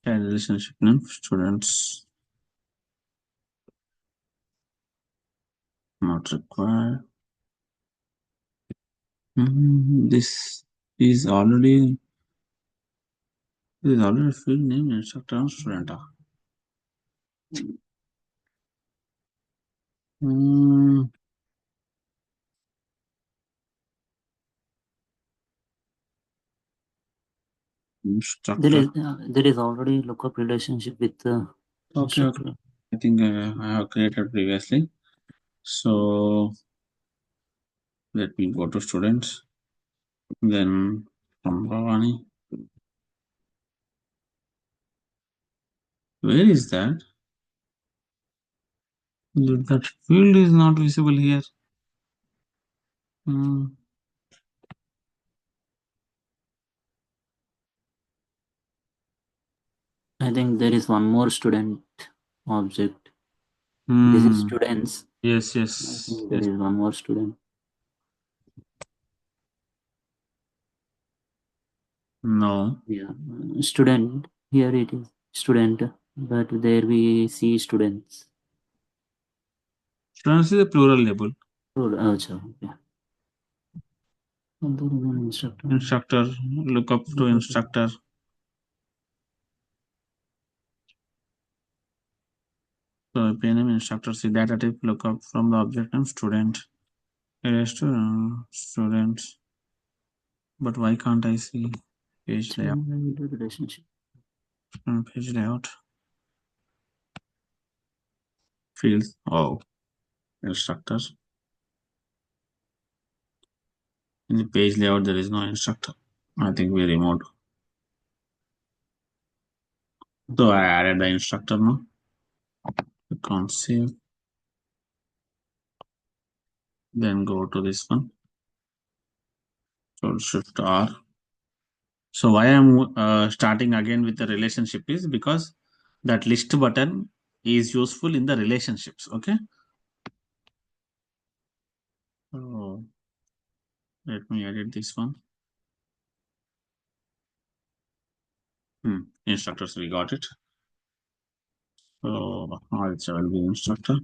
Child relationship name students not required. This is already field name instructor and student. Instructor. There is already lookup relationship with the instructor. Okay. I think I have created previously. So let me go to students. Then from Bhavani. Where is that? That field is not visible here. I think there is one more student object. This is students. Yes. I think there is one more student. No. Yeah, student. Here it is student, but there we see students. Students is a plural label. Okay. Instructor. Instructor. Look up to instructor. So name instructor see data type look up from the object name student. Erase to students. But why can't I see page layout? Relationship. Page layout. Fields. Oh, instructors. In the page layout, there is no instructor. I think we removed. So I added the instructor now. You can't save. Then go to this one. So Shift R. So why I'm starting again with the relationship is because that list button is useful in the relationships. Okay. So let me edit this one. Instructors, we got it. So it will be instructor.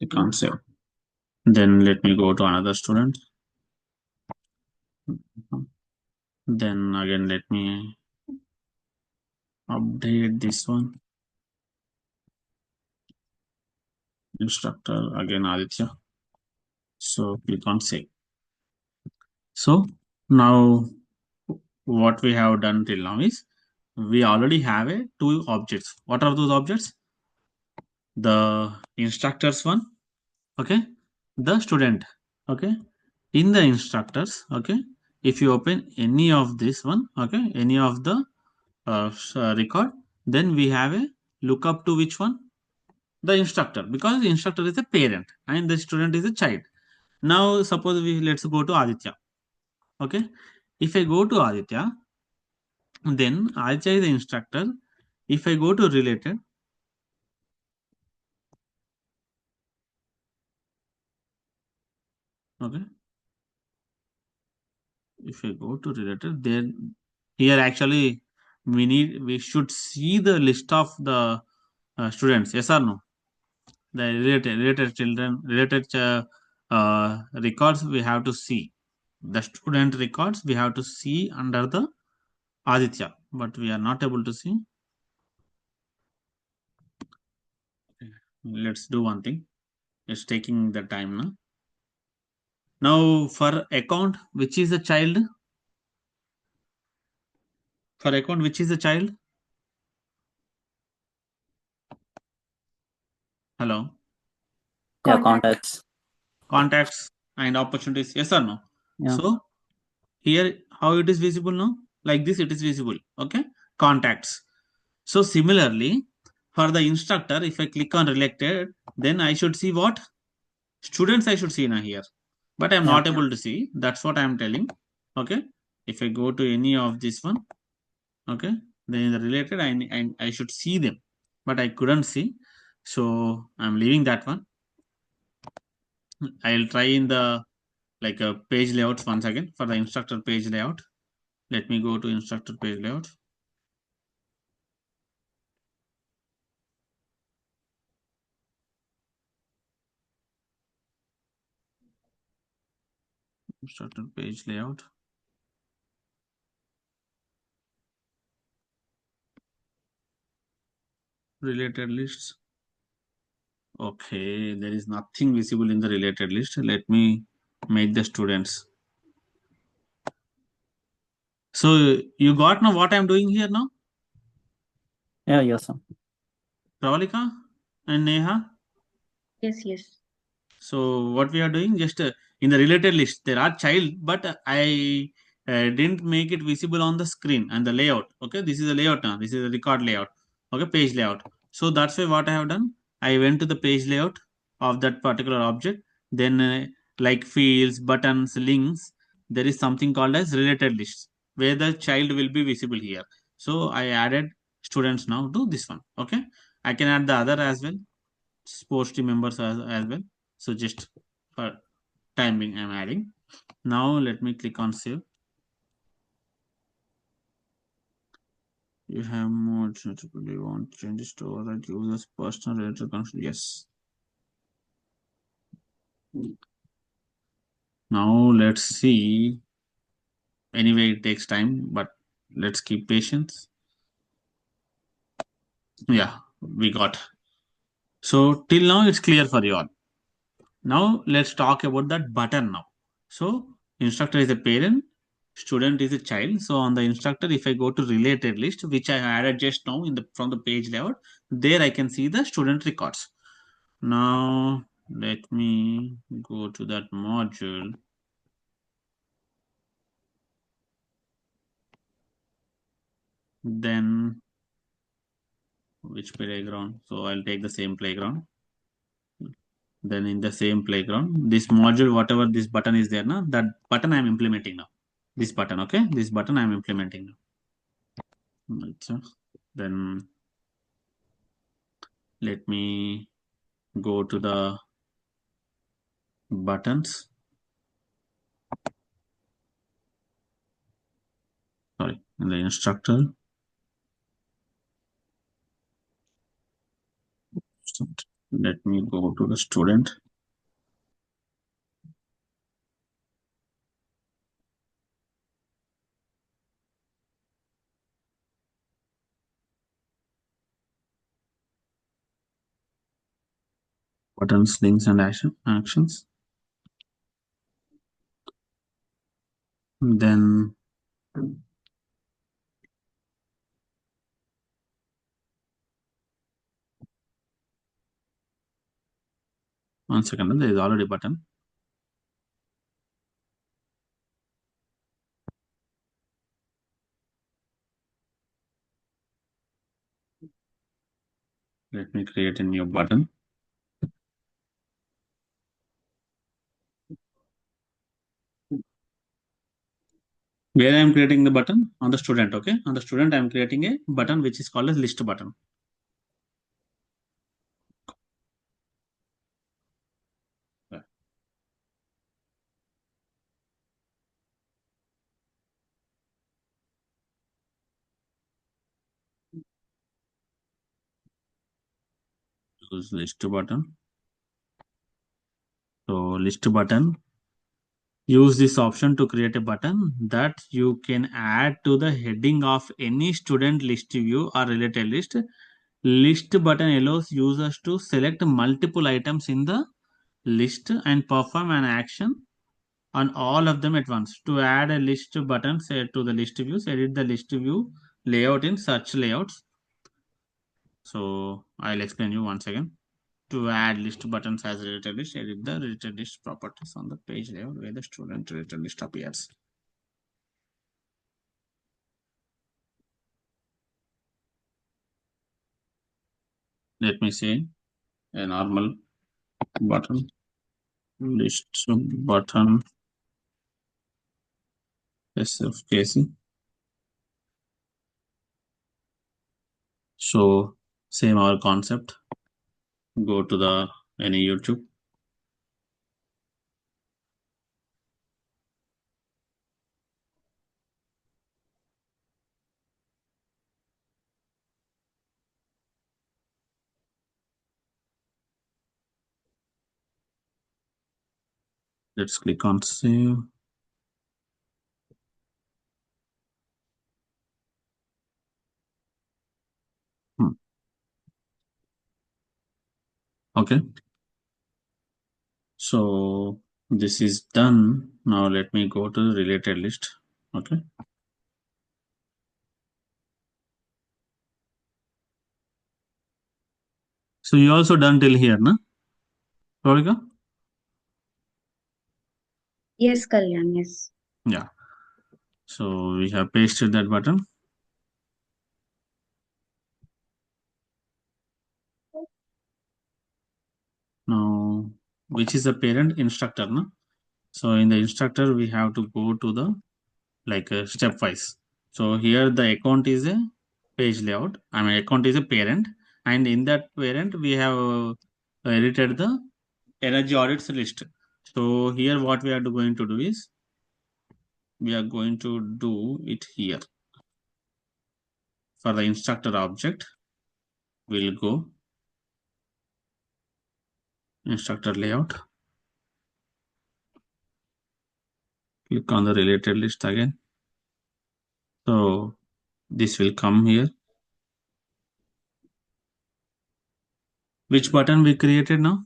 You can't save. Then let me go to another student. Then again, let me update this one. Instructor again Aditya. So click on save. So now what we have done till now is we already have two objects. What are those objects? The instructors one, okay, the student, okay. In the instructors, okay, if you open any of this one, okay, any of the record, then we have a lookup to which one? The instructor, because the instructor is a parent and the student is a child. Now suppose let's go to Aditya. Okay, if I go to Aditya, then Aditya is the instructor. If I go to related, okay, if I go to related, then here actually we should see the list of the students. Yes or no? The related children, related records we have to see. The student records we have to see under the Aditya, but we are not able to see. Let's do one thing. It's taking the time now. Now for account, which is the child? For account, which is the child? Hello. Contacts. Contacts and opportunities. Yes or no? Yeah. So here how it is visible now? Like this, it is visible. Okay. Contacts. So similarly, for the instructor, if I click on related, then I should see what? Students I should see now here. But I'm not able to see. That's what I'm telling. Okay. If I go to any of this one, okay, then in the related, I should see them. But I couldn't see. So I'm leaving that one. I'll try in the like a page layouts once again for the instructor page layout. Let me go to instructor page layout. Instructor page layout. Related lists. Okay, there is nothing visible in the related list. Let me make the students. So you got now what I'm doing here now, Yeah, yes, sir. Pravalika and Neha. Yes, yes. So what we are doing, just in the related list, there are child, but I didn't make it visible on the screen and the layout. Okay, this is a layout now. This is a record layout. Okay, page layout. So that's why what I have done. I went to the page layout of that particular object. Then like fields, buttons, links, there is something called as related lists where the child will be visible here. So I added students now to this one. Okay, I can add the other as well, sports team members as well. So just for timing I'm adding. Now let me click on save. You have more you want changes to override users personal related conflict. Yes. Now let's see. Anyway, it takes time, but let's keep patience. Yeah, we got. So till now it's clear for you all. Now let's talk about that button now. So instructor is a parent, student is a child. So on the instructor, if I go to related list, which I added just now in the from the page layout, there I can see the student records. Now let me go to that module. Then which playground? So I'll take the same playground. Then in the same playground, this module, whatever this button is there now, that button I'm implementing now. This button, okay? This button I'm implementing now. Right, so then let me go to the buttons. Sorry, in the instructor. Let me go to the student. Buttons, links, and actions. Then one second, there is already a button. Let me create a new button. Where I am creating the button? On the student, okay? On the student, I am creating a button which is called as list button. Use list button. So list button. Use this option to create a button that you can add to the heading of any student list view or related list. List button allows users to select multiple items in the list and perform an action on all of them at once. To add a list button, say to the list views, edit the list view layout in search layouts. So I'll explain you once again. To add list buttons as related list, edit the related list properties on the page layout where the student related list appears. Let me say a normal button, list button, SFKC. So same our concept. Go to the any YouTube. Let's click on save. Okay. So this is done. Now let me go to the related list. Okay. So you also done till here, na? Radhika? Yes, Kalyan, yes. Yeah. So we have pasted that button. Now, which is the parent instructor, na? So in the instructor, we have to go to the like stepwise. So here the account is a page layout. I mean, account is a parent, and in that parent we have edited the energy audits list. So here what we are going to do is we are going to do it here for the instructor object. We'll go instructor layout. Click on the related list again. So this will come here. Which button we created now?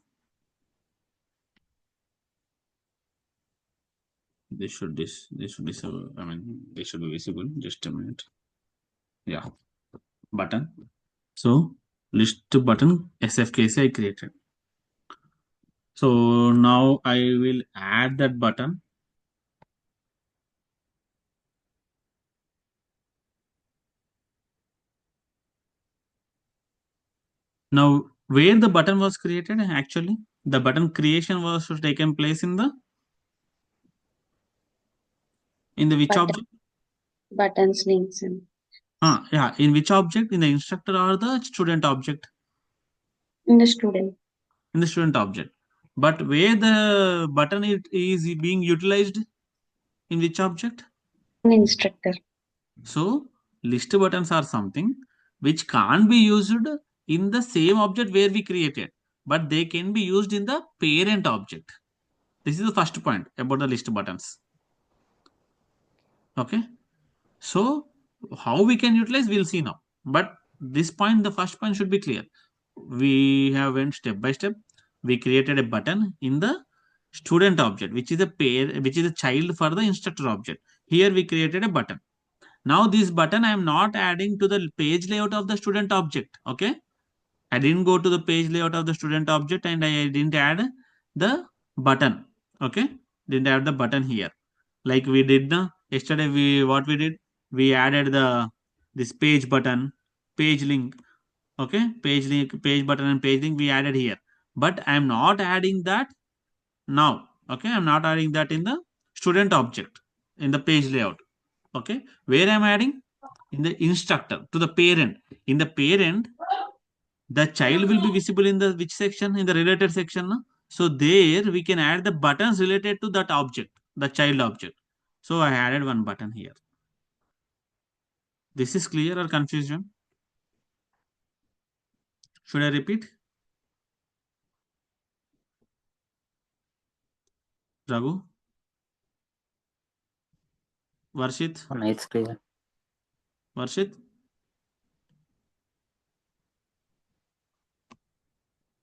This should be so. I mean, they should be visible. Just a minute. Yeah, button. So list button SFKC I created. So now I will add that button. Now where the button was created, actually the button creation was taken place in the which Button, object? buttons, links, and Yeah, in which object? In the instructor or the student object? in the student, In the student object. But where the button is being utilized, in which object? in instructor. So list buttons are something which can't be used in the same object where we created, but they can be used in the parent object. This is the first point about the list buttons. Okay. So how we can utilize, we'll see now. But this point, the first point should be clear. We have went step by step. We created a button in the student object, which is a pair, which is a child for the instructor object. Here we created a button. Now this button I am not adding to the page layout of the student object. Okay. I didn't go to the page layout of the student object and I didn't add the button. Okay. Didn't add the button here. Like we did yesterday, what we did, we added this page button, page link. Okay. Page link, page button and page link we added here. But I am not adding that now. Okay. I'm not adding that in the student object in the page layout. Okay. Where I'm adding? In the instructor to the parent. In the parent, the child will be visible in the which section? In the related section. No? So there we can add the buttons related to that object, the child object. So I added one button here. This is clear or confusion? Should I repeat? Raghu? Varshit? Oh, no, it's clear. Varshit?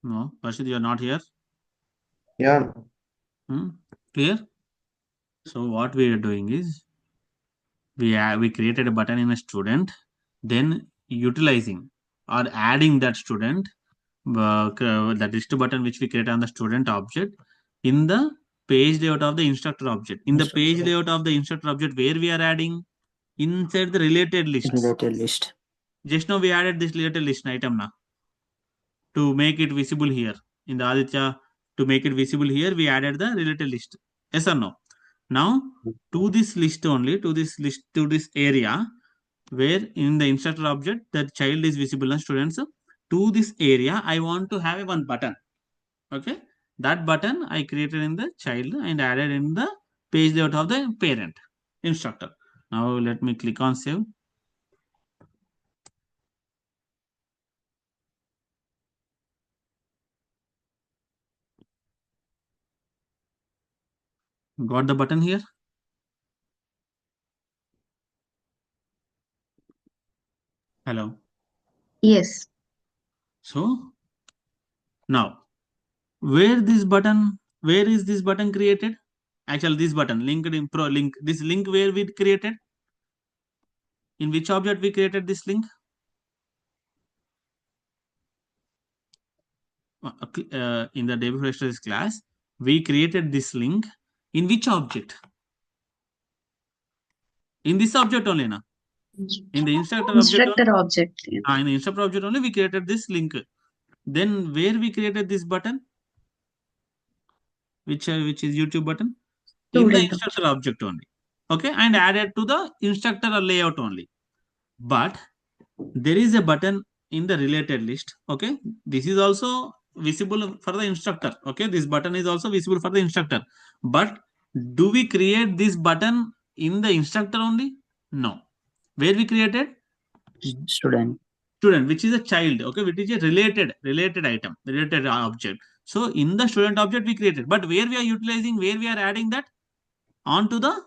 No. Varshit, you are not here. Yeah, Hmm? Clear? So what we are doing is we created a button in a student, then utilizing or adding that student that list button which we create on the student object in the page layout of the instructor object. In the page Instructor layout of the instructor object, where we are adding inside the related lists. related list. Just now we added this related list item now to make it visible here. In the Aditya, to make it visible here, we added the related list. Yes or no? Now to this list only, to this list, to this area where in the instructor object the child is visible and students, to this area I want to have one button. Okay, that button I created in the child and added in the page layout of the parent instructor. Now let me click on save. Got the button here? Hello. Yes. So now where is this button created? Actually, this button, LinkedIn Pro link, this link where we created? In which object we created this link? In the David Forester's class, we created this link in which object? In this object only, na? In the instructor object only? Instructor object. Yeah. In the instructor object only we created this link. Then where we created this button? Which is YouTube button? In the Student instructor object only. Okay, and added to the instructor layout only. But there is a button in the related list. Okay, this is also visible for the instructor. Okay, this button is also visible for the instructor. But do we create this button in the instructor only? No. Where we created? Student. Student, which is a child. Okay, which is a related item, related object. So in the student object we created, but where we are utilizing, where we are adding that onto the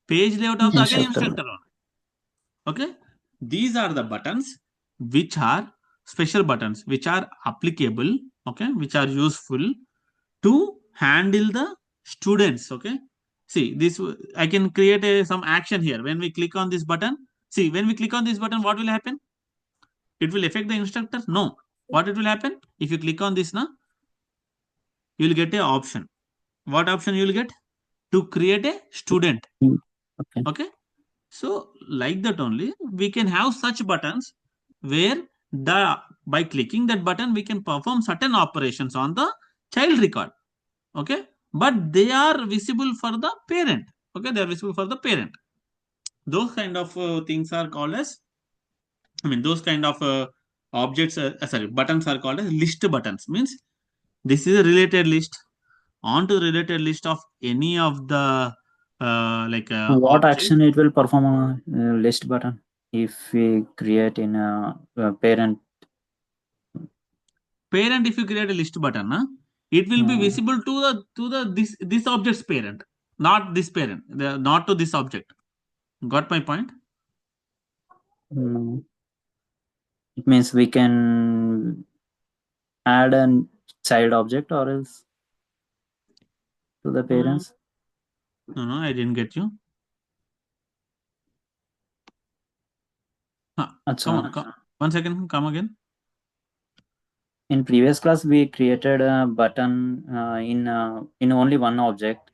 page layout of the again instructor only. Okay, these are the buttons which are special buttons, which are applicable, okay, which are useful to handle the students. Okay, see this, I can create some action here. When we click on this button, see, when we click on this button, what will happen? It will affect the instructor? No. What it will happen? If you click on this now, you will get a option. What option you will get? To create a student. Okay. Okay, so like that only we can have such buttons where the by clicking that button we can perform certain operations on the child record. Okay, but they are visible for the parent. Okay, they are visible for the parent. Those kind of things are called as, I mean, those kind of objects, sorry, buttons are called as list buttons. Means this is a related list. Onto the related list of any of the What object. action it will perform on a list button if we create in a parent? Parent, if you create a list button, it will be visible to the this object's parent, not this parent, not to this object. Got my point? It means we can add a child object or else to the parents. No, I didn't get you. Come on, 1 second, come again. In previous class, we created a button in only one object.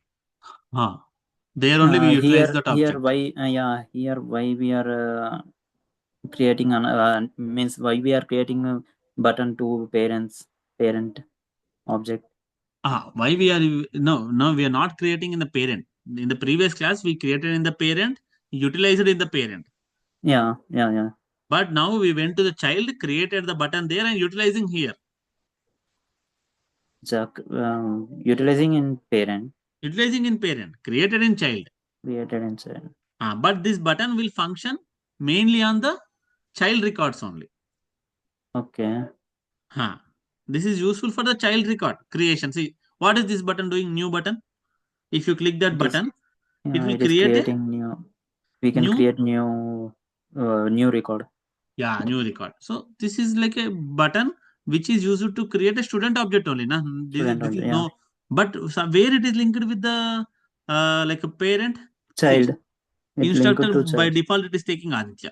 There only we utilize that object. Here why we are creating means why we are creating a button to parent object. Why we are, no, we are not creating in the parent. In the previous class, we created in the parent, utilized it in the parent. Yeah. But now we went to the child, created the button there and utilizing here. So, utilizing in parent. Utilizing in parent, created in child. Created in child. But this button will function mainly on the child records only. Okay. This is useful for the child record creation. See, what is this button doing? New button. If you click that button, it will create new. We can create new record. Yeah, new record. So this is like a button which is used to create a student object only. No, but where it is linked with the like a parent child. See, instructor by default it is taking Aditya.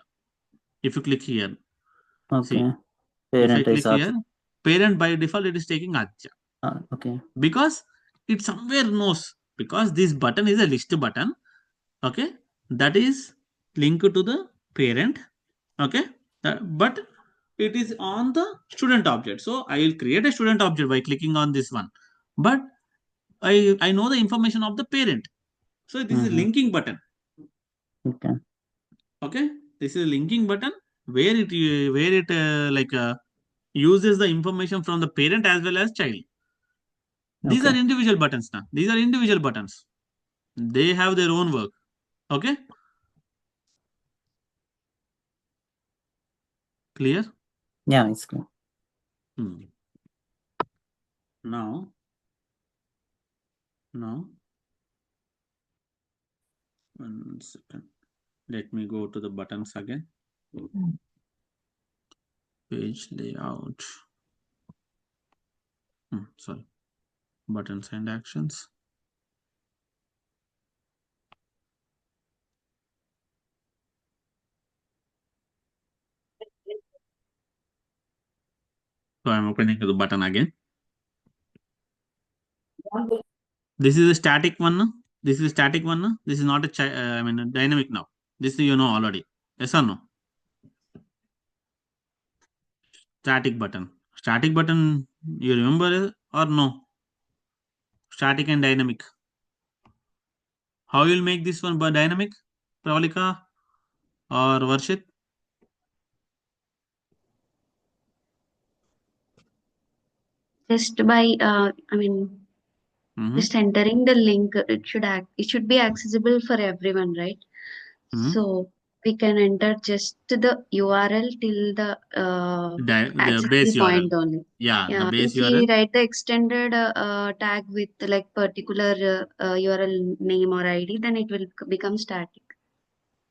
If you click here, okay. See, if I click here, parent by default it is taking Aditya. Okay. Because it somewhere knows, because this button is a list button. Okay, that is linked to the parent. Okay, but it is on the student object. So I will create a student object by clicking on this one. But I know the information of the parent. So this is a linking button. Okay, this is a linking button where it uses the information from the parent as well as child. These are individual buttons now. These are individual buttons. They have their own work. Okay. Clear? Yeah, it's clear. Now, 1 second. Let me go to the buttons again. Page layout. Sorry. buttons and actions. So I'm opening the button again. This is a static one. This is a static one. This is not a I mean a dynamic now. This you know already. Yes or no? Static button. Static button. You remember or no? Static and dynamic. How you'll make this one by dynamic, Pravalika or Varshit? Just by Mm-hmm. just entering the link, it should be accessible for everyone, right? Mm-hmm. So we can enter just the URL till the The base accessible URL. point only. Yeah, the Yeah, base if we URL. write the extended tag with like particular URL name or ID, then it will become static.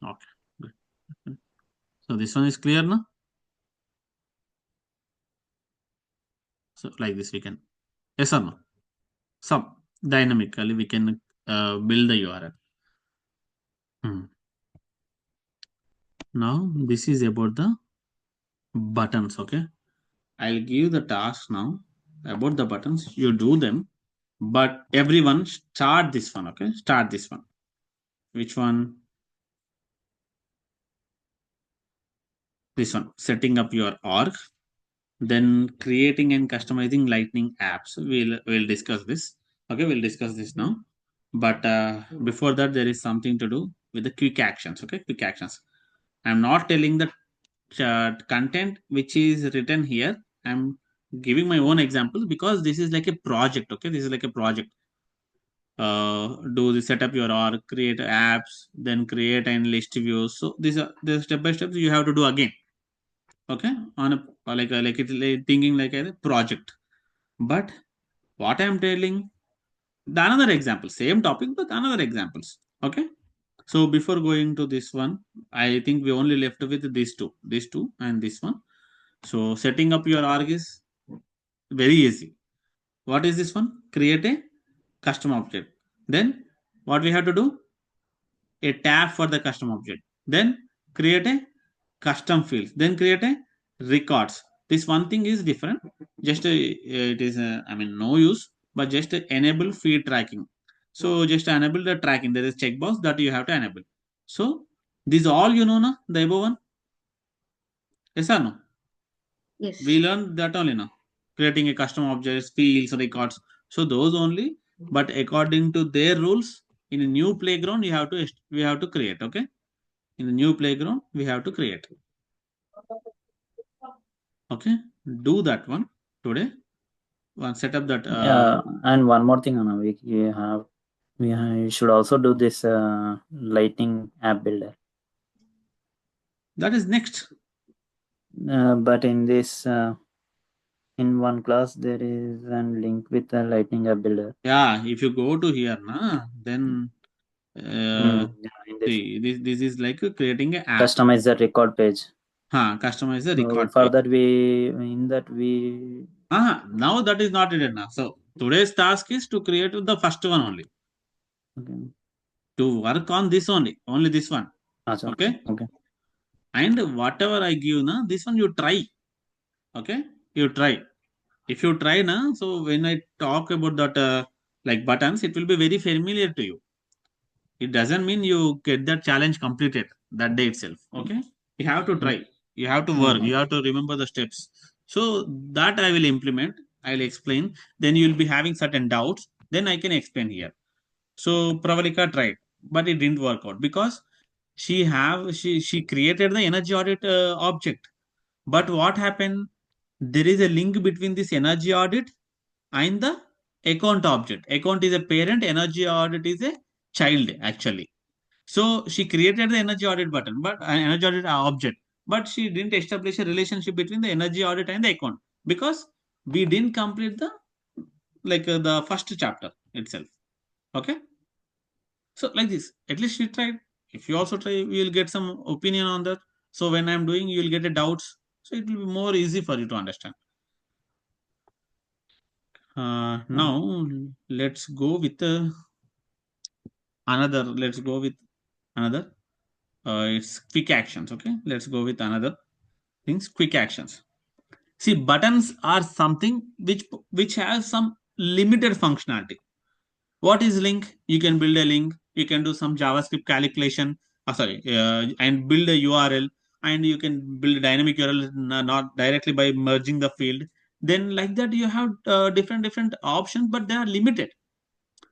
Okay. Good. So this one is clear now. So like this we can. Yes or no? Some dynamically we can build the URL. Now this is about the buttons. Okay. I'll give the task now about the buttons. You do them, but everyone start this one. Okay. Start this one. Which one? This one. Setting up your org. Then creating and customizing lightning apps. We'll discuss this. Okay. We'll discuss this now. But before that, there is something to do with the quick actions. Okay. Quick actions. I'm not telling the content which is written here. I'm giving my own example because this is like a project. Okay, this is like a project. Do the setup your org, create apps, then create and list views. So these are the step by steps you have to do again. Okay, on a like it like thinking like a project. But what I'm telling, the another example, same topic but another examples. Okay. So before going to this one, I think we only left with these two and this one. So setting up your org is very easy. What is this one? Create a custom object. Then what we have to do? A tab for the custom object. Then create a custom fields. Then create a records. This one thing is different. Just it is I mean no use, but just enable feed tracking. So just enable the tracking. There is checkbox that you have to enable. So these all you know na the above one. Yes or no? Yes. We learned that only now. Creating a custom objects, fields, records. So those only, but according to their rules, in a new playground, we have to create. Okay, in the new playground, we have to create. Okay, do that one today. One set up that. And one more thing, Anna, we should also do this lightning app builder. That is next. But in this in one class there is a link with the lightning app builder. Yeah, if you go to here, na, then Yeah, in this see this is like creating an app. customize the record page. Customize the record For page. that we now that is not needed now. So today's task is to create the first one only. okay. To work on this only this one. Achha. Okay. Okay. And whatever I give na, this one you try. Okay, you try. If you try na, so when I talk about that like buttons, it will be very familiar to you. It doesn't mean you get that challenge completed that day itself. Okay, you have to try. You have to work. You have to remember the steps. So that I will implement. I'll explain. Then you will be having certain doubts. Then I can explain here. So Pravalika tried, but it didn't work out because she created the energy audit object. But what happened? There is a link between this energy audit and the account object. Account is a parent, energy audit is a child actually. So she created the energy audit button, but energy audit object, but she didn't establish a relationship between the energy audit and the account because we didn't complete the the first chapter itself. Okay. So like this, at least you tried. If you also try, you will get some opinion on that. So when I'm doing, you will get a doubts. So it will be more easy for you to understand. Now let's go with another. Let's go with another. It's quick actions. Okay, let's go with another things. Quick actions. See, buttons are something which has some limited functionality. What is link? You can build a link. You can do some JavaScript calculation. And build a URL, and you can build a dynamic URL not directly by merging the field. Then like that you have different options, but they are limited.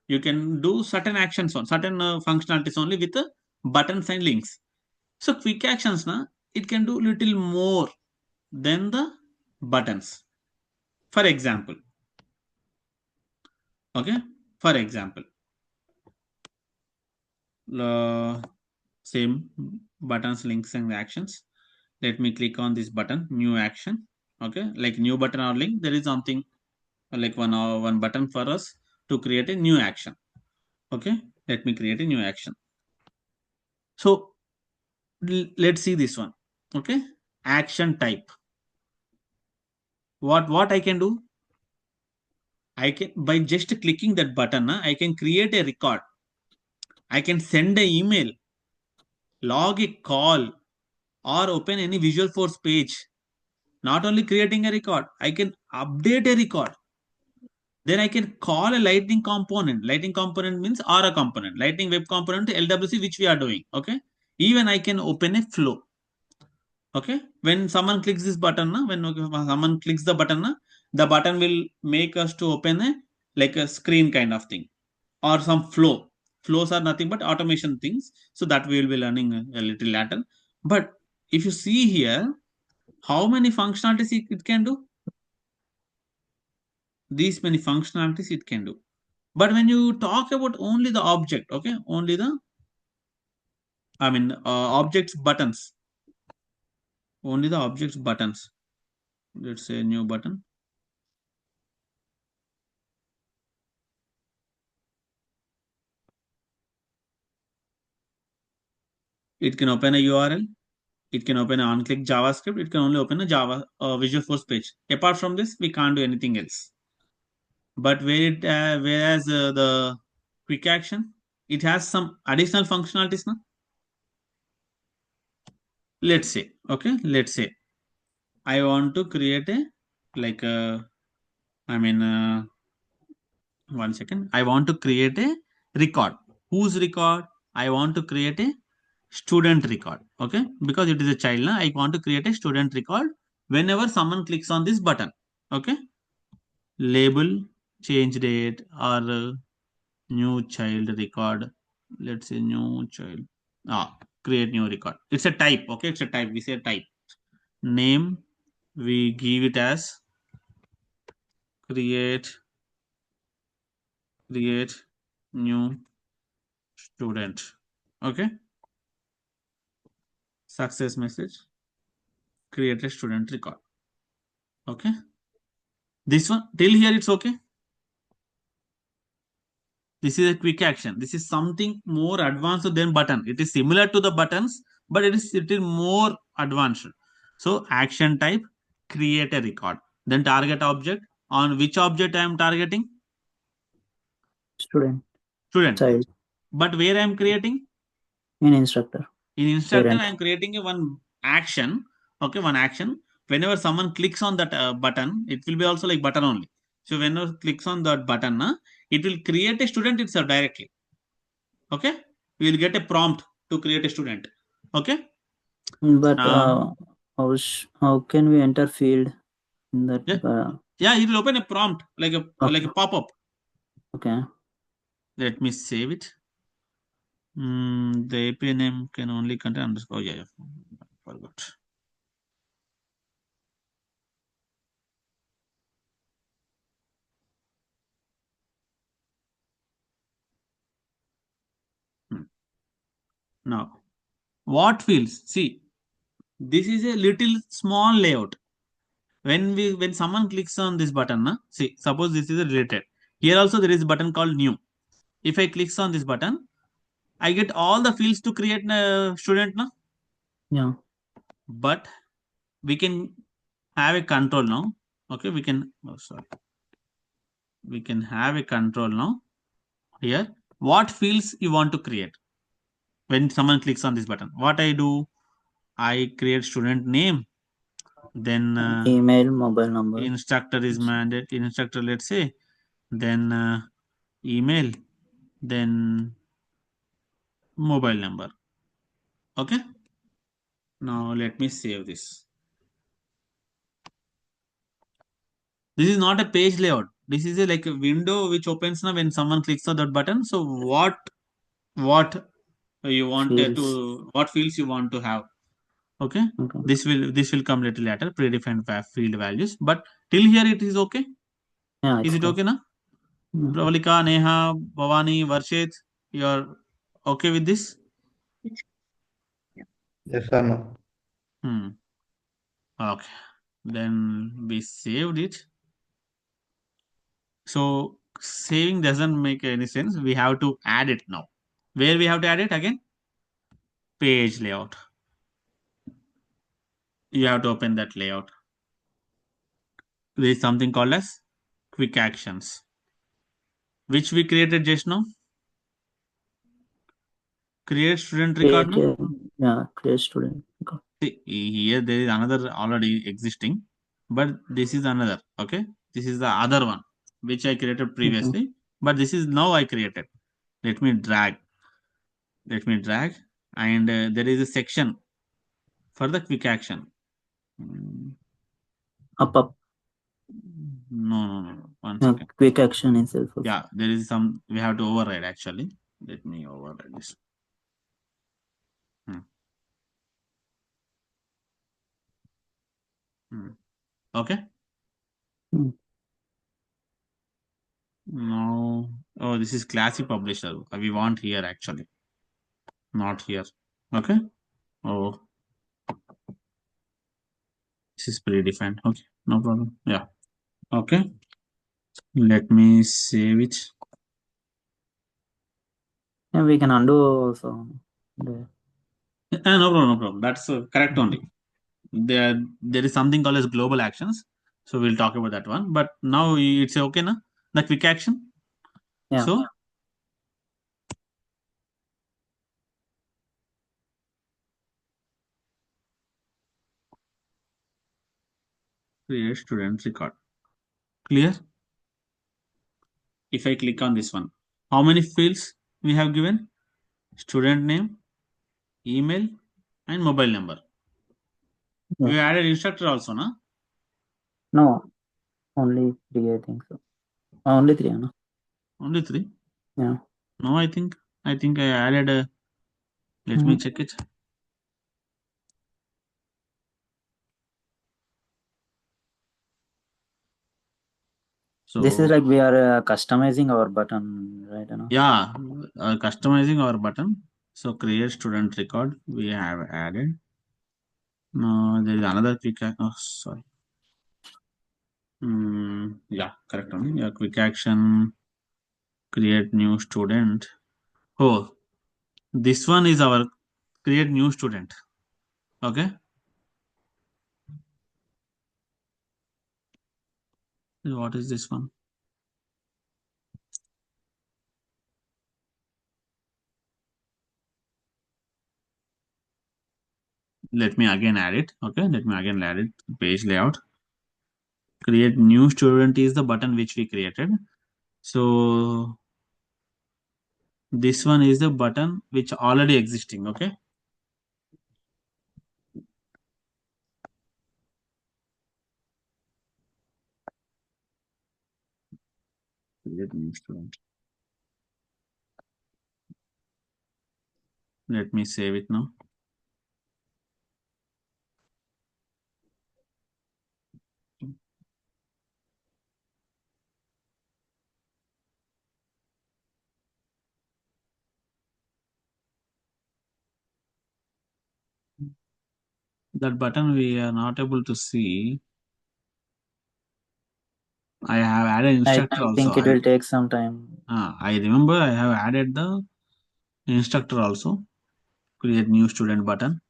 You can do certain actions on certain functionalities only with buttons and links. So quick actions, na, it can do little more than the buttons. For example, okay, for example, same buttons, links, and actions. Let me click on this button, new action. Okay, like new button or link, there is something like one button for us to create a new action. Okay, let me create a new action. So let's see this one. Okay, action type. What I can do? I can, by just clicking that button, I can create a record. I can send an email, log a call, or open any Visual Force page. Not only creating a record, I can update a record. Then I can call a lightning component. Lightning component means Aura component. Lightning web component, LWC, which we are doing. Okay. Even I can open a flow. Okay. When someone clicks this button, when someone clicks the button, the button will make us to open a like a screen kind of thing, or some flow. Flows are nothing but automation things. So that we will be learning a little later. But if you see here, how many functionalities it can do? These many functionalities it can do. But when you talk about only the object, okay, only the, objects buttons, only the objects buttons. Let's say new button. It can open a URL. It can open an on-click JavaScript. It can only open a Java Visual Force page. Apart from this, we can't do anything else. But whereas the quick action, it has some additional functionalities now. Let's say, okay, let's say I want to create a like a, one second. I want to create a record. Whose record? I want to create a student record. Okay, because it is a child. I want to create a student record whenever someone clicks on this button. Okay, label, change date, or new child record. Let's say new child. Create new record. It's a type. Okay, it's a type. We say type. Name, we give it as create new student. Okay, success message, create a student record. Okay, this one till here it's okay. This is a quick action. This is something more advanced than button. It is similar to the buttons, but it is more advanced. So action type, create a record. Then target object. On which object I am targeting? Student. Student. Child. But where I am creating? In instructor. In instructor, Parent. I am creating a one action. Okay, one action. Whenever someone clicks on that button, it will be also like button only. So whenever clicks on that button, it will create a student itself directly. Okay, we will get a prompt to create a student. Okay. But how can we enter field in that? Yeah, it will open a prompt like a like a pop-up. Okay. Let me save it. The API name can only contain underscore. Yeah, forgot. Now, what fields? See, this is a little small layout. When someone clicks on this button, see, suppose this is a related. Here also there is a button called new. If I clicks on this button, I get all the fields to create a student. Yeah. But we can have a control now. Okay, we can. Oh, sorry. we can have a control now here. What fields you want to create when someone clicks on this button? What I do, I create student name, then Email, mobile number. instructor is mandate, instructor, let's say, then email, then mobile number. Okay, now let me save this. This is not a page layout. This is a like a window which opens now when someone clicks on that button. So what you want Fields. to, what fields you want to have. Okay, Okay. this will come little later, predefined field values, but till here it is okay. Yeah, Is it's it fine. okay now? Mm. Pravalika, Neha, Bhavani, Varshit, you're okay with this? Yes or no? Okay, then we saved it. So saving doesn't make any sense. We have to add it now. Where we have to add it again? Page layout. You have to open that layout. There is something called as quick actions, which we created just now. Create student record now. Yeah, create student record. See, here there is another already existing, but this is another. Okay, this is the other one which I created previously, but this is now I created. Let me drag. Let me drag, and there is a section for the quick action. Up. No. 1 second. Quick action in Salesforce. Yeah, there is some. We have to override actually. Let me override this. Okay. Mm. No. Oh, this is classy publisher. We want here actually, not here. Okay. Oh, this is predefined. Okay, no problem. Yeah. Okay. Let me save it. Yeah, we can undo also. No problem. That's correct only. There is something called as global actions. So we'll talk about that one. But now it's okay, na? The quick action. Yeah. So create student record. Clear? If I click on this one, how many fields we have given? Student name, email, and mobile number. Yeah. We added instructor also, na? No, only 3, I think so. Only 3, no? Only 3. Yeah. No, I think I added. Let me check it. So This is like we are customizing our button, right? Yeah, customizing our button. So create student record. We have added. No, there is another quick. Oh, sorry. Yeah, correct only. Yeah, quick action. Create new student. Oh, this one is our create new student. Okay. What is this one? Let me again add it. Okay, let me again add it. Page layout. Create new student is the button which we created. So this one is the button which already existing. Okay. Create new student. Let me save it now. That button we are not able to see. I have added instructor I think also. it will take some time. I remember I have added the instructor also. Create new student button.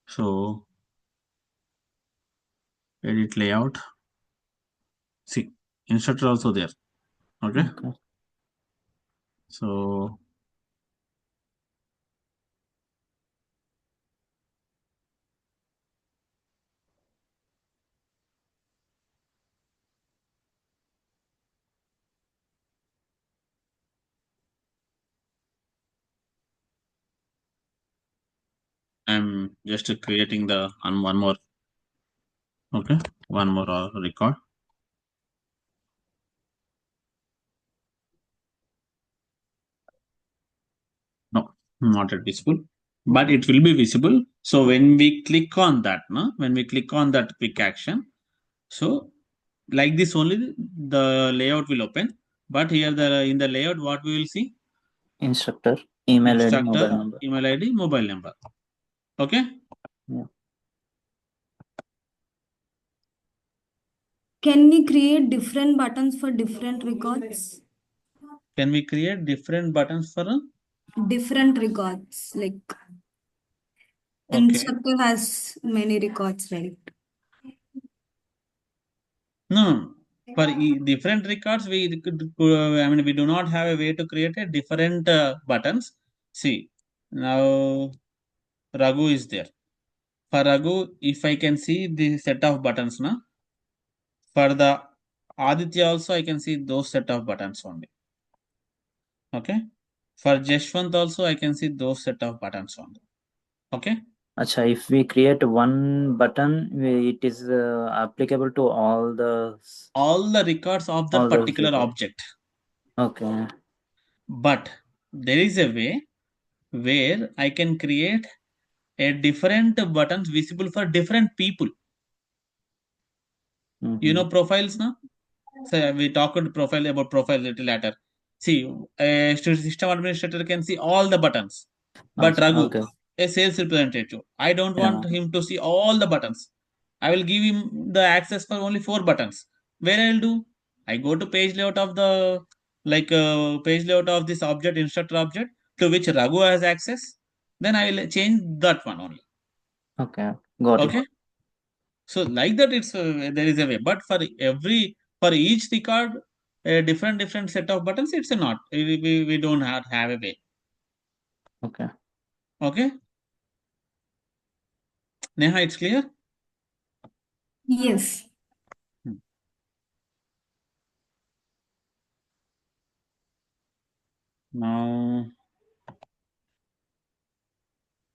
So edit layout. See, instructor also there. Okay. Okay. So I'm just creating the one more. Okay, one more record. No, not at visible, but it will be visible. So when we click on that, no, when we click on that quick action, so like this only the layout will open. But here the in the layout, what we will see? Instructor, email ID, Instructor, mobile number. email ID, mobile number. Okay. Yeah. Can we create different buttons for different records? Can we create different buttons for? Different records, like Okay. instructor has many records, right? No, for different records, we I mean, we do not have a way to create a different buttons. See, now Raghu is there. For Raghu, if I can see the set of buttons, na, for the Aditya also, I can see those set of buttons only. Okay. For Jeshwant also, I can see those set of buttons only. Okay. Acha, if we create one button, it is applicable to all the records of that all those particular records. object. Okay. But there is a way where I can create a different buttons visible for different people. You know profiles now? So we talked profile about profile little later. See, a system administrator can see all the buttons. But Acha, Raghu, okay. a sales representative, I don't Yeah. want him to see all the buttons. I will give him the access for only 4 buttons. Where I'll do? I go to page layout of the page layout of this object, instructor object, to which Raghu has access. Then I will change that one only. Okay. Got it. Okay. So like that, it's there is a way. But for each record, a different set of buttons, it's a not. We don't have a way. Okay. Okay. Neha, it's clear. Yes. Hmm. Now,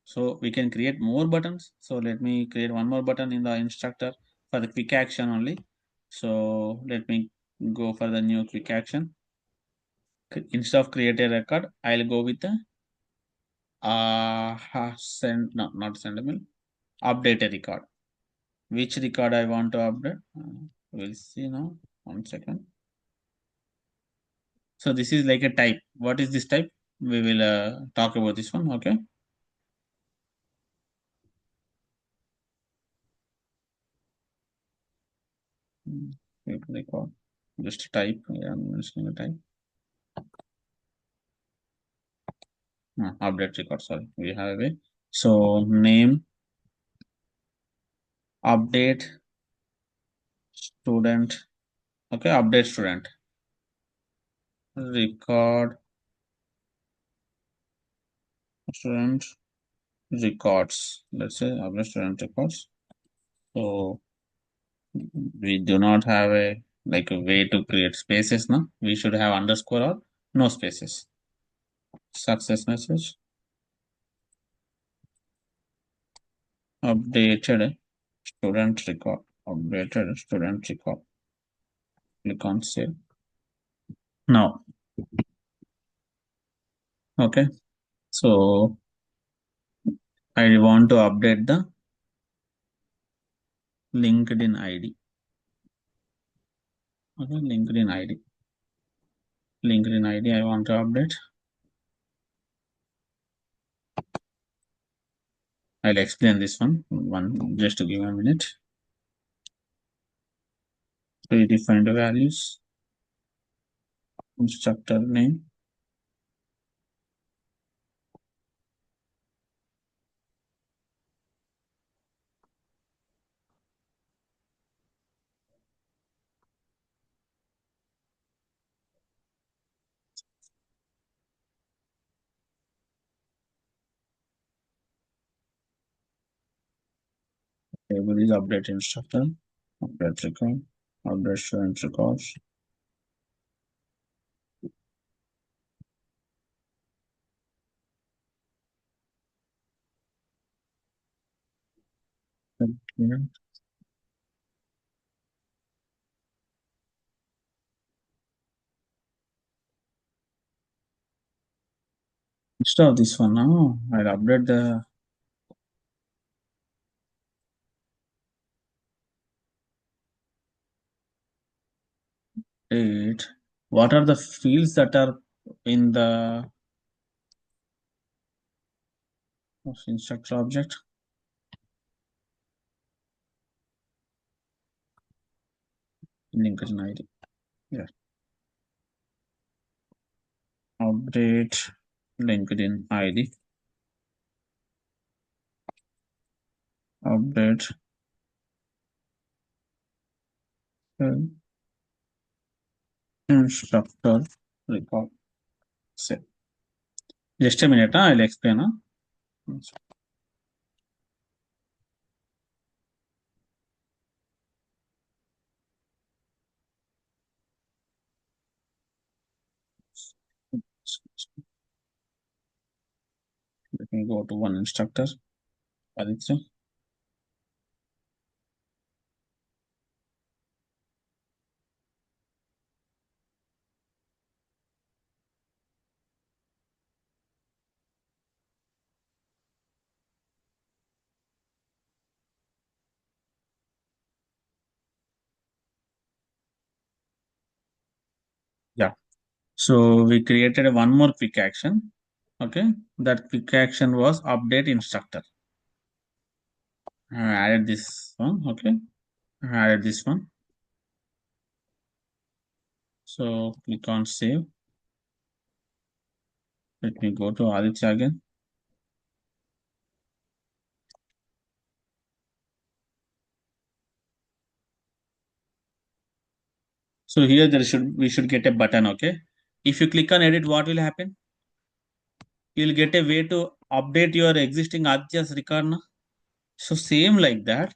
so we can create more buttons. So let me create one more button in the instructor for the quick action only. So let me go for the new quick action. Instead of create a record, I'll go with the send, no, not send email, update a record. Which record I want to update? We'll see now. 1 second. So this is like a type. What is this type? We will talk about this one. Okay. Record. Just type. Yeah, I'm mentioning a type. Update record. Sorry, we have a way. So name, update, student. Okay, update student. Record student records. Let's say update student records. So we do not have a like a way to create spaces now. We should have underscore or no spaces. Success message. Updated student record. Updated student record. Click on save. Now, okay. So I want to update the LinkedIn ID. Okay, LinkedIn ID. LinkedIn ID I want to update. I'll explain this one just to give a minute. Redefine the values. Instructor name. Table is update instructor, update record, update student records. Okay. Instead of this one now, I'll update the date. What are the fields that are in the instructor object? LinkedIn ID. Yeah. Update LinkedIn ID. Update instructor record. Say. Just a minute, I'll explain. Let me go to one instructor. Aditya. Yeah. So we created one more quick action. Okay. That quick action was update instructor. I added this one. Okay. I added this one. So click on save. Let me go to Aditya again. So here we should get a button. Okay. If you click on edit, what will happen? You'll get a way to update your existing Aditya's record. Na? So same like that.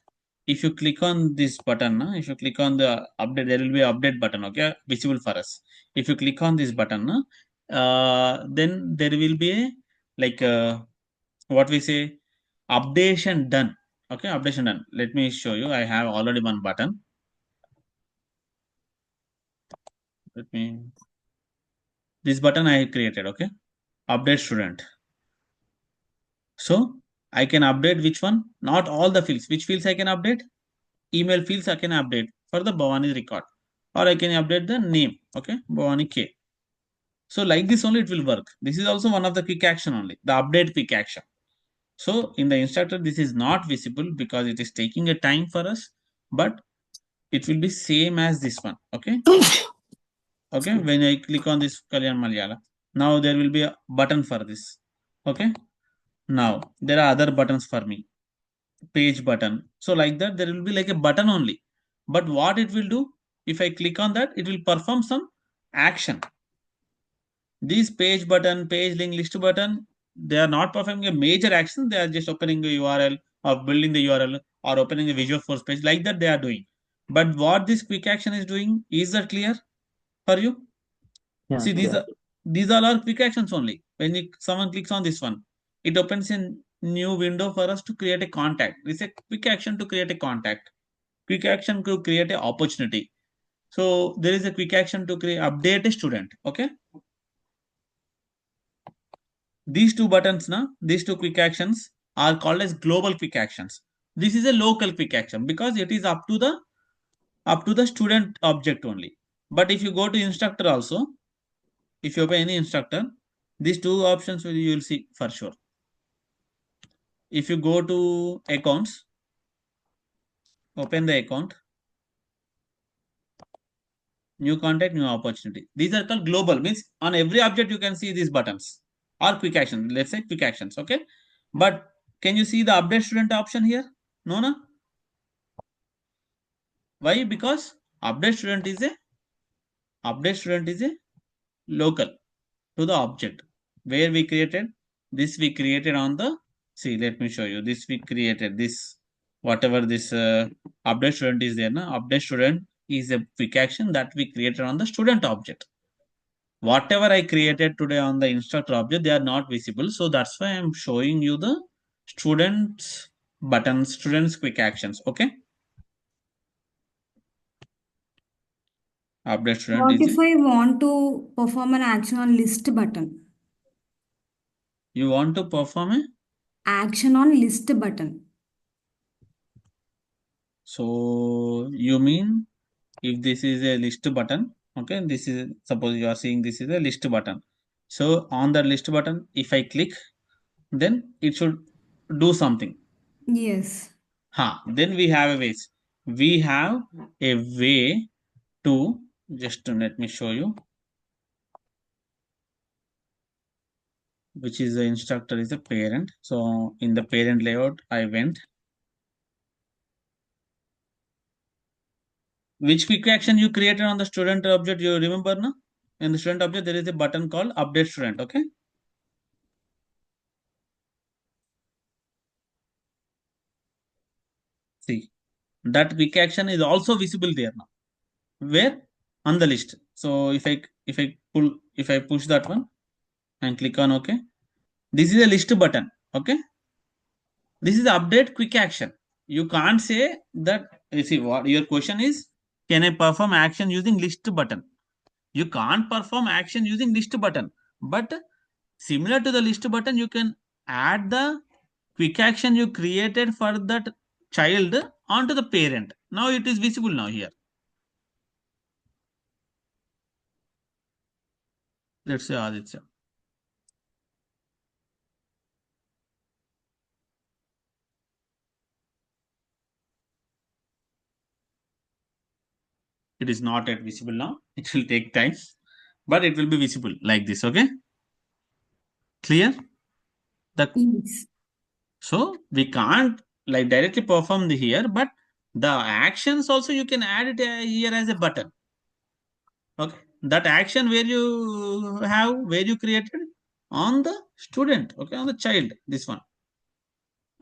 If you click on this button, na, if you click on the update, there will be update button, okay, visible for us. If you click on this button, na, then there will be a, like what we say, updation done. Okay, updation done. Let me show you. I have already one button. Let me. This button I created. Okay, update student. So I can update which one? Not all the fields. Which fields I can update? Email fields I can update for the Bhavani record, or I can update the name. Okay, Bhavani K. So like this only it will work. This is also one of the quick action only, the update quick action. So in the instructor, this is not visible because it is taking a time for us, but it will be same as this one. Okay. Okay. When I click on this Kalyan Malayala, now there will be a button for this. Okay. Now there are other buttons for me. Page button. So like that, there will be like a button only. But what it will do, if I click on that, it will perform some action. This page button, page link, list button, they are not performing a major action. They are just opening the URL or building the URL or opening the Visual Force page. Like that they are doing. But what this quick action is doing, is that clear for you? Yeah, See, these are our quick actions only. When someone clicks on this one, it opens a new window for us to create a contact. It's a quick action to create a contact. Quick action to create an opportunity. So there is a quick action to create update a student. Okay. These two buttons, these two quick actions are called as global quick actions. This is a local quick action because it is up to the student object only. But if you go to instructor also, if you open any instructor, these two options you will see for sure. If you go to accounts, open the account, new contact, new opportunity. These are called global, means on every object you can see these buttons or quick actions. Let's say quick actions. Okay. But can you see the update student option here? No. Why? Because update student is a local to the object where we created this. We created on the, see, let me show you this. We created this whatever this update student is there, update student is a quick action that we created on the student object. Whatever I created today on the instructor object, they are not visible. So that's why I'm showing you the students buttons, students quick actions. Okay. Update student What is if I want to perform an action on list button? you want to perform a Action on list button. so you mean if this is a list button, okay, this is suppose you are seeing this is a list button. So on the list button, if I click, then it should do something. Yes. Then we have a ways. We have a way to just let me show you, which is the instructor is the parent. So in the parent layout, I went. Which quick action you created on the student object, you remember now? In the student object, there is a button called update student. Okay. See, that quick action is also visible there now. Where? On the list. So if I push that one and click on OK, this is a list button. Okay. This is the update quick action. You can't say that. You see what your question is? Can I perform action using list button? You can't perform action using list button. But similar to the list button, you can add the quick action you created for that child onto the parent. Now it is visible now here. Let's say Aditya. It is not yet visible now. It will take time, but it will be visible like this. Okay. Clear? Yes. So we can't like directly perform the here, but the actions also you can add it here as a button. Okay. That action where you created on the student. Okay. On the child. This one.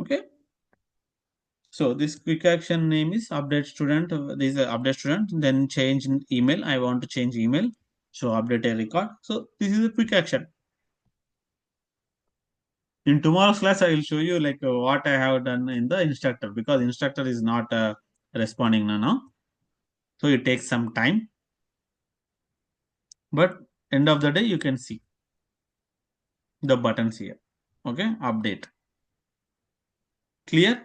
Okay. So this quick action name is update student. This is update student. Then change in email. I want to change email. So update a record. So this is a quick action. In tomorrow's class, I will show you like what I have done in the instructor because instructor is not responding now. So it takes some time. But end of the day, you can see the buttons here. Okay, update. Clear?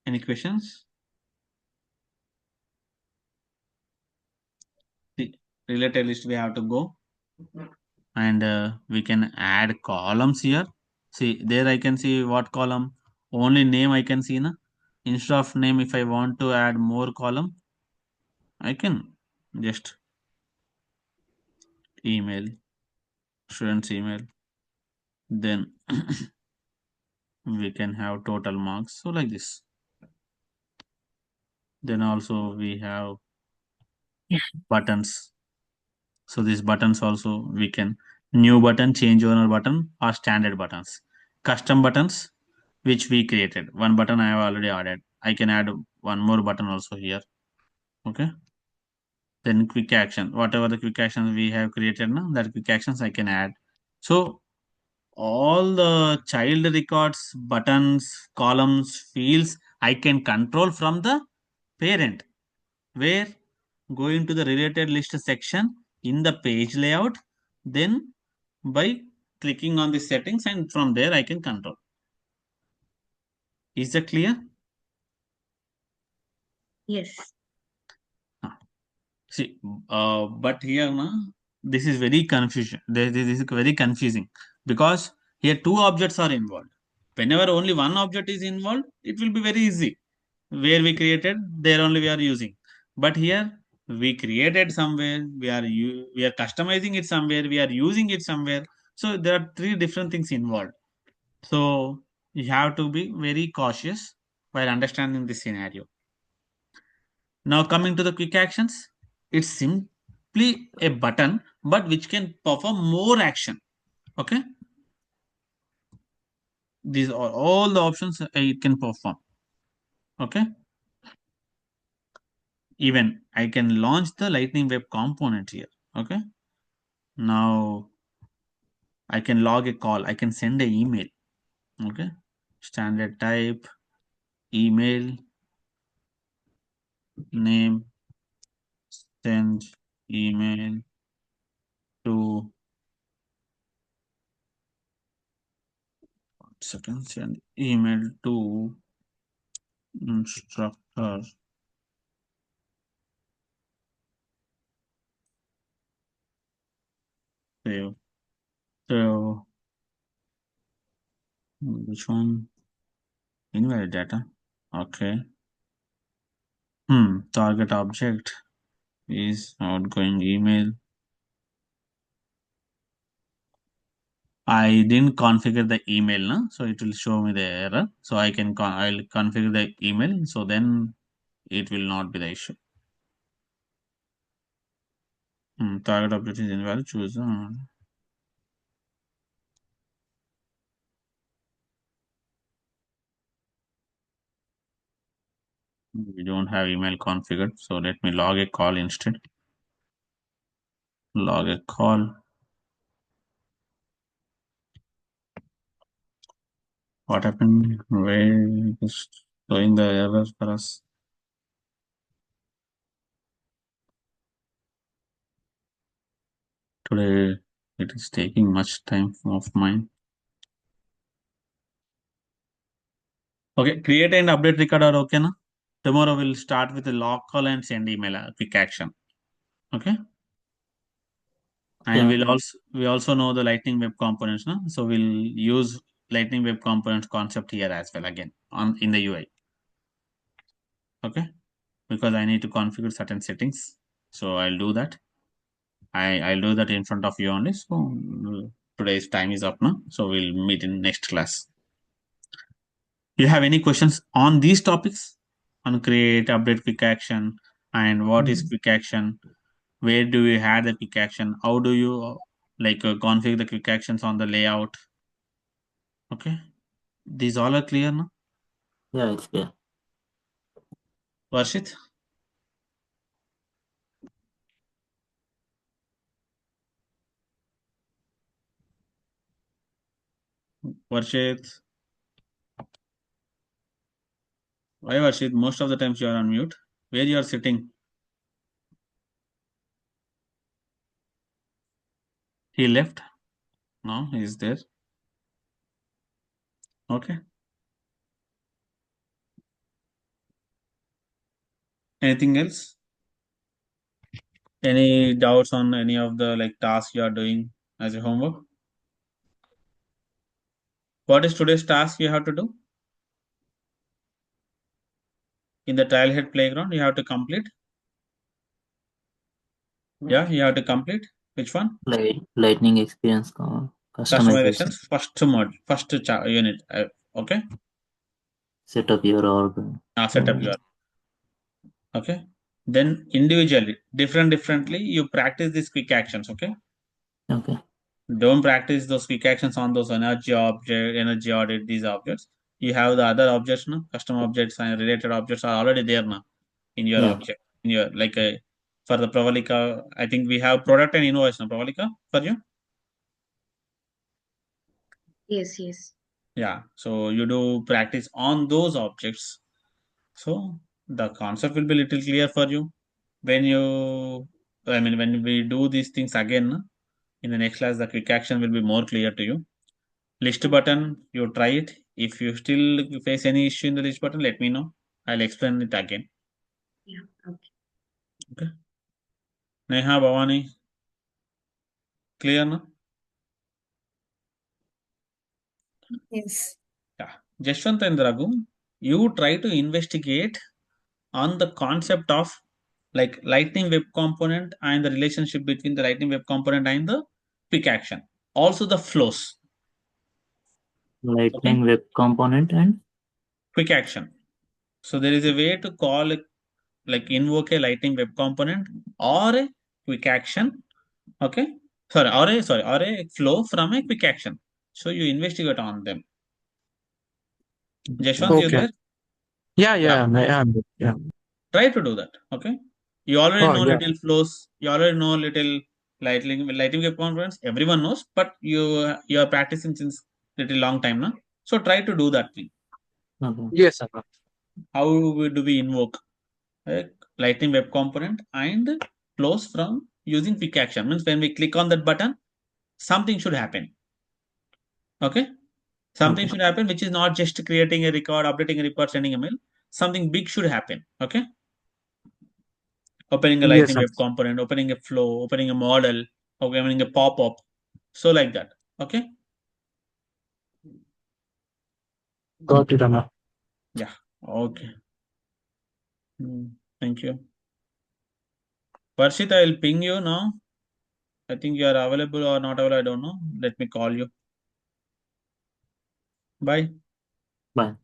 Any questions? The related list we have to go and we can add columns here. See there I can see what column, only name I can see na. Instead of name, if I want to add more column, I can just email, student's email, then we can have total marks. So like this. Then also we have buttons. So these buttons also we can new button, change owner button or standard buttons. Custom buttons which we created. One button I have already added. I can add one more button also here. Okay. Then quick action. Whatever the quick actions we have created now, that quick actions I can add. So all the child records, buttons, columns, fields I can control from the parent. Where? Going to the related list section in the page layout, then by clicking on the settings, and from there I can control. Is that clear? Yes. See, but here this is very confusion. This is very confusing because here two objects are involved. Whenever only one object is involved, it will be very easy. Where we created, there only we are using. But here we created somewhere, we are customizing it somewhere, we are using it somewhere. So there are three different things involved. So you have to be very cautious while understanding this scenario. Now coming to the quick actions, it's simply a button, but which can perform more action. Okay. these are all the options it can perform. Okay. Even I can launch the Lightning Web component here. Okay. Now I can log a call. I can send an email. Okay. Standard type, email, name, send email to second, send email to instructor. Save. So which one? Invalid data. Okay. Target object is outgoing email. I didn't configure the email, no? So it will show me the error. So I'll configure the email. So then it will not be the issue. Target object is invalid. Choose. We don't have email configured. So let me log a call instead. Log a call. What happened? Where is showing the error for us? Today it is taking much time of mine. Okay, create and update record are okay na? Tomorrow we'll start with a log call and send email quick action. Okay. And Okay. we also know the Lightning Web Components, no? So we'll use Lightning Web Components concept here as well again in the UI. Okay, because I need to configure certain settings, so I'll do that. I'll do that in front of you only. So today's time is up now, so we'll meet in next class. You have any questions on these topics on create, update, quick action, and what is quick action? Where do you have the quick action? How do you configure the quick actions on the layout? Okay, these all are clear now. Yeah, it's clear. Varshit, Varshit, why Varshit? Most of the times you are on mute. Where you are sitting? He left. No, he is there. Okay. Anything else? Any doubts on any of the tasks you are doing as a homework? What is today's task you have to do? In the Trailhead playground, you have to complete. Yeah, you have to complete. Which one? Lightning experience customization. Customizations. First unit. Okay. Set up your org. Set up your. Okay. Then individually, differently, you practice these quick actions. Okay. Okay. Don't practice those quick actions on those energy audit, these objects. You have the other objects now, custom objects and related objects are already there now in your object. In your for the Pravalika, I think we have product and innovation Pravalika for you. Yes, yes. Yeah. So you do practice on those objects. So the concept will be little clear for you when when we do these things again in the next class, the quick action will be more clear to you. List button, you try it. If you still face any issue in the list button, let me know. I'll explain it again. Yeah. Okay. Okay. Neha, Bhavani, clear now? Yes. Yeah. Jashwant and Raghu, you try to investigate on the concept of Lightning Web Component and the relationship between the Lightning Web Component and the quick action. Also the flows. Lightning Web Component and quick action. So there is a way to call it invoke a Lightning Web Component or a quick action. Okay. Or a flow from a quick action. So you investigate on them. Jashwant, you Okay. there? Yeah, Yeah. I'm good. Yeah. Try to do that. Okay. You already Oh, know yeah. little flows. You already know little lighting web components. Everyone knows, but you are practicing since little long time now. So try to do that thing. Yes, sir. How do we invoke a lightning web component and flows from using quick action? Means when we click on that button, something should happen. Okay. Something should happen, which is not just creating a record, updating a report, sending a mail. Something big should happen. Okay. Opening a Yes, lightning sir. web component, opening a flow, opening a model, opening a pop-up. So like that. Okay. Got it, Anna. Yeah. Okay. Thank you. Varshit, I will ping you now. I think you are available or not available. I don't know. Let me call you. Bye. Bye.